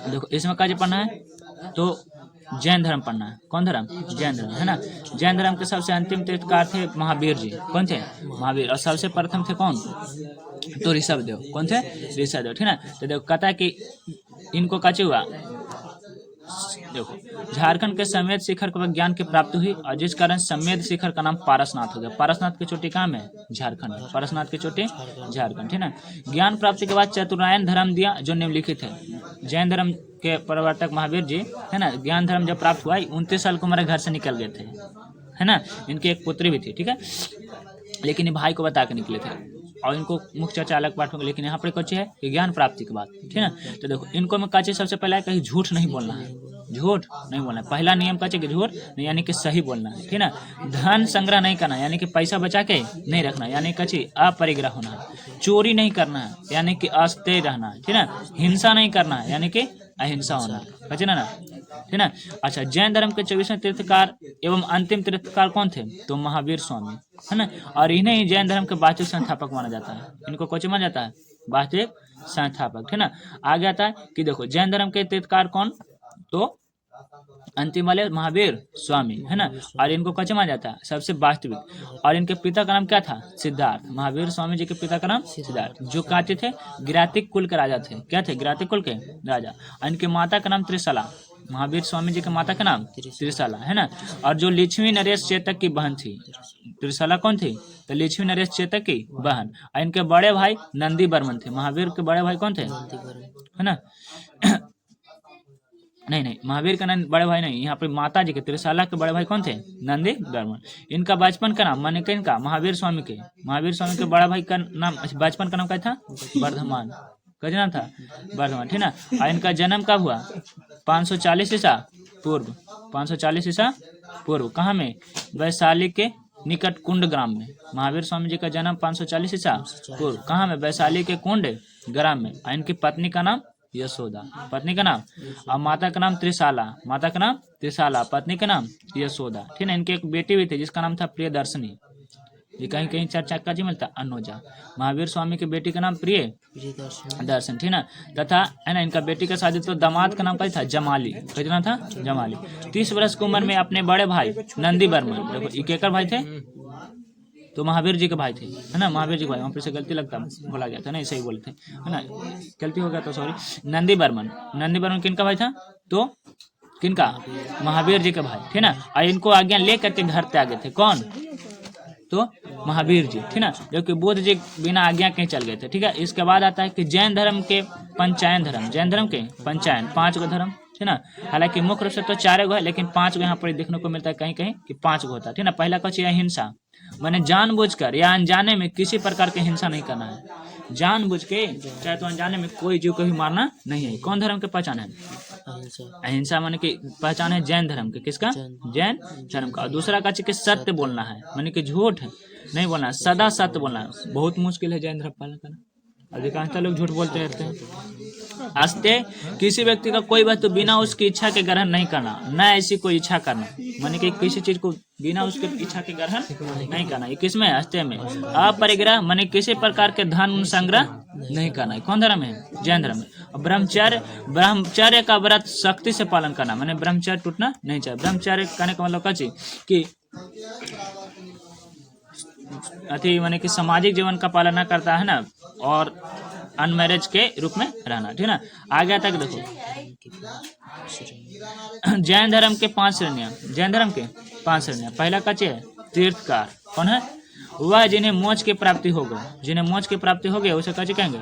देखो इसमें क्या पढ़ना है, तो जैन धर्म पढ़ना है। कौन धर्म? जैन धर्म, है ना। जैन धर्म के सबसे अंतिम तीर्थकार थे महावीर जी। कौन थे? महावीर। और सबसे प्रथम थे कौन? तो ऋषभ देव। कौन थे? ऋषभ देव, ठीक ना। तो देखो कहता है कि इनको काचे हुआ, देखो झारखंड के समेत शिखर को ज्ञान की प्राप्ति हुई और जिस कारण समेत शिखर का नाम पारसनाथ हो गया। पारसनाथ की चोटी कहाँ है? झारखंड। पारसनाथ की चोटी झारखंड, ठीक ना। ज्ञान प्राप्ति के बाद चतुरायन धर्म दिया जो निम्नलिखित है। जैन धर्म के प्रवर्तक महावीर जी, है ना, ज्ञान धर्म जब प्राप्त हुआ 29 साल को हमारे घर से निकल गए थे, है ना। इनकी एक पुत्री भी थी, ठीक है, लेकिन ये भाई को बता के निकले थे और इनको मुख्य चर्चा अलग पाठ में। लेकिन यहाँ पर कच्चे है कि ज्ञान प्राप्ति के बाद, ठीक है ना। तो देखो इनको में कच्चे सबसे पहला है कहीं झूठ नहीं बोलना है, झूठ नहीं बोलना है। पहला नियम कच्चे कि झूठ नहीं, यानी कि सही बोलना है, ठीक है ना। धन संग्रह नहीं करना, यानी कि पैसा बचा के नहीं रखना, यानी कच्चे अपरिग्रह होना है। चोरी नहीं करना है, यानी कि अस्तेय रहना है, ठीक है। हिंसा नहीं करना है, यानी कि अहिंसा होना है, कच्चे ना, ठीक ना। अच्छा, जैन धर्म के 24वें तीर्थकार एवं अंतिम तीर्थकार कौन थे? तो महावीर स्वामी, है ना। और इन्हें ही जैन धर्म के वास्तविक संस्थापक माना जाता है। इनको कौन माना जाता है? वास्तविक संस्थापक, ठीक ना। आगे आता है कि देखो जैन धर्म के तीर्थकार कौन? तो अंतिम वाले महावीर स्वामी, है ना। और इनको कौन माना जाता है? सबसे वास्तविक। और इनके पिता का नाम क्या था? सिद्धार्थ। महावीर स्वामी जी के पिता का नाम सिद्धार्थ, जो कहते थे गिरातिक कुल के राजा थे। क्या थे? गिरातिक कुल के राजा। और इनके माता का नाम त्रिशला। महावीर स्वामी जी के माता का नाम त्रिशला, है ना। और जो लिच्छवी नरेश चेतक की बहन थी, त्रिशला कौन थी? तो लिच्छवी नरेश चेतक की बहन। और इनके बड़े भाई नंदी बर्मन थे। महावीर के बड़े भाई कौन थे? है ना। नहीं, महावीर का बड़े भाई नहीं, यहाँ पे माता जी के त्रिशला के बड़े भाई कौन थे? नंदी बर्मन। इनका बचपन का नाम माने कि इनका महावीर स्वामी के बड़ा भाई का नाम, बचपन का नाम क्या था? वर्धमान। क्या नाम था? वर्धमान, ठीक ना। और इनका जन्म कब हुआ? 540 ईसा पूर्व। 540 ईसा पूर्व। कहाँ में? वैशाली के निकट कुंड ग्राम में। महावीर स्वामी जी का जन्म 540 ईसा पूर्व। कहाँ में? वैशाली के कुंड ग्राम में। और इनकी पत्नी का नाम यशोदा, पत्नी का नाम। और माता का नाम त्रिशाला, माता का नाम त्रिशाला, पत्नी का नाम यशोदा, ठीक है। इनकी एक बेटी भी थी जिसका नाम था प्रियदर्शनी। ये कहीं कहीं चर्चा का जी मिलता अनुजा। महावीर स्वामी की बेटी का नाम प्रिय दर्शन, ठीक ना। तथा है ना, इनका बेटी का शादी तो दामाद का नाम क्या था? जमाली। कितना था? जमाली। 30 वर्ष की उम्र में अपने बड़े भाई नंदी बर्मन, देखो ये केकर भाई थे? तो महावीर जी के भाई थे, है ना। महावीर जी के भाई, वहाँ पे से गलती लगता बोला गया था ना, ऐसे ही बोले थे, है ना, गलती हो गया तो सॉरी। नंदी बर्मन किनका भाई था? तो किनका? महावीर जी के भाई, ठीक ना। और इनको आज्ञा ले करके घर त्यागे थे। कौन? तो महावीर जी, ठीक ना, जो कि बुद्ध जी बिना आज्ञा कहीं चल गए थे, ठीक है। इसके बाद आता है कि जैन धर्म के पंचायन धर्म, जैन धर्म के पंचायन 5 गो धर्म, ठीक ना। हालांकि मुख्य रूप से तो 4 गो है, लेकिन 5 गो यहाँ पर देखने को मिलता है कहीं कहीं कि 5 गो होता है, ठीक ना। पहला कौन है? हिंसा, मैंने जानबूझकर या अनजाने में किसी प्रकार की हिंसा नहीं करना है। जानबूझ के चाहे तो अनजाने में कोई जीव को भी मारना नहीं है। कौन धर्म के पहचान है? अहिंसा माने की पहचान है जैन धर्म के। किसका? जैन धर्म का। और दूसरा का कि सत्य बोलना है, माने कि झूठ नहीं बोलना, सदा सत्य बोलना है। बहुत मुश्किल है जैन धर्म पालन करना, अधिकांशतः लोग झूठ बोलते रहते हैं। अस्ते किसी व्यक्ति का कोई वस्तु बिना उसकी इच्छा के ग्रहण नहीं करना, न ऐसी कोई इच्छा करना, माने कि किसी चीज को बिना उसके इच्छा के ग्रहण नहीं करना। ये किसमें? अस्ते में। अपरिग्रह माने किसी प्रकार के धन संग्रह नहीं करना है। कौन धर्म है? जैन धर्म है। ब्रह्मचर्य का व्रत सख्ती से पालन करना, माने ब्रह्मचर्य टूटना नहीं चाहिए। ब्रह्मचर्य कहने का मतलब क्या कि अति माने कि सामाजिक जीवन का पालन न करता है ना, और अनमैरिज के रूप में रहना, ठीक ना। आगे तक देखो जैन धर्म के 5 श्रेणियां, जैन धर्म के 5 श्रेणियां। पहला कच्चे है तीर्थकार। कौन है? वह जिन्हें मोक्ष की प्राप्ति हो गई, जिन्हें मोक्ष की प्राप्ति हो गई उसे कच्चे कहेंगे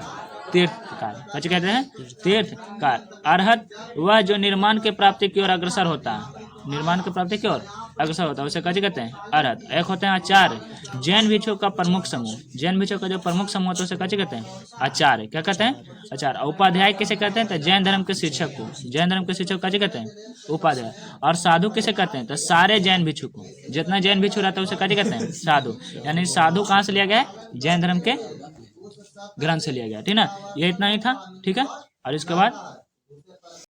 तीर्थकार। कच्चे कहते हैं तीर्थकार। अरहत वह जो निर्माण के प्राप्ति की ओर अग्रसर होता है, निर्माण की प्राप्ति की ओर अग्रसर होता है उसे कच्चे कहते हैं अरहत। एक होते हैं आचार्य, जैन भिक्षु का प्रमुख समूह, जैन भिक्षु का जो प्रमुख समूह होता है उसे कच्चे कहते हैं आचार्य। क्या कहते हैं? आचार्य। उपाध्याय किसे कहते हैं? तो जैन धर्म के शिक्षक को, जैन धर्म के शिक्षक कच्चे कहते हैं उपाध्याय। और साधु किसे कहते हैं? तो सारे जैन भिक्षु को, जितना जैन भिक्षु रहता है उसे कच्चे कहते हैं साधु। यानी साधु कहाँ से लिया गया है? जैन धर्म के ग्रंथ से लिया गया, ठीक ना। ये इतना ही था, ठीक है। और इसके बाद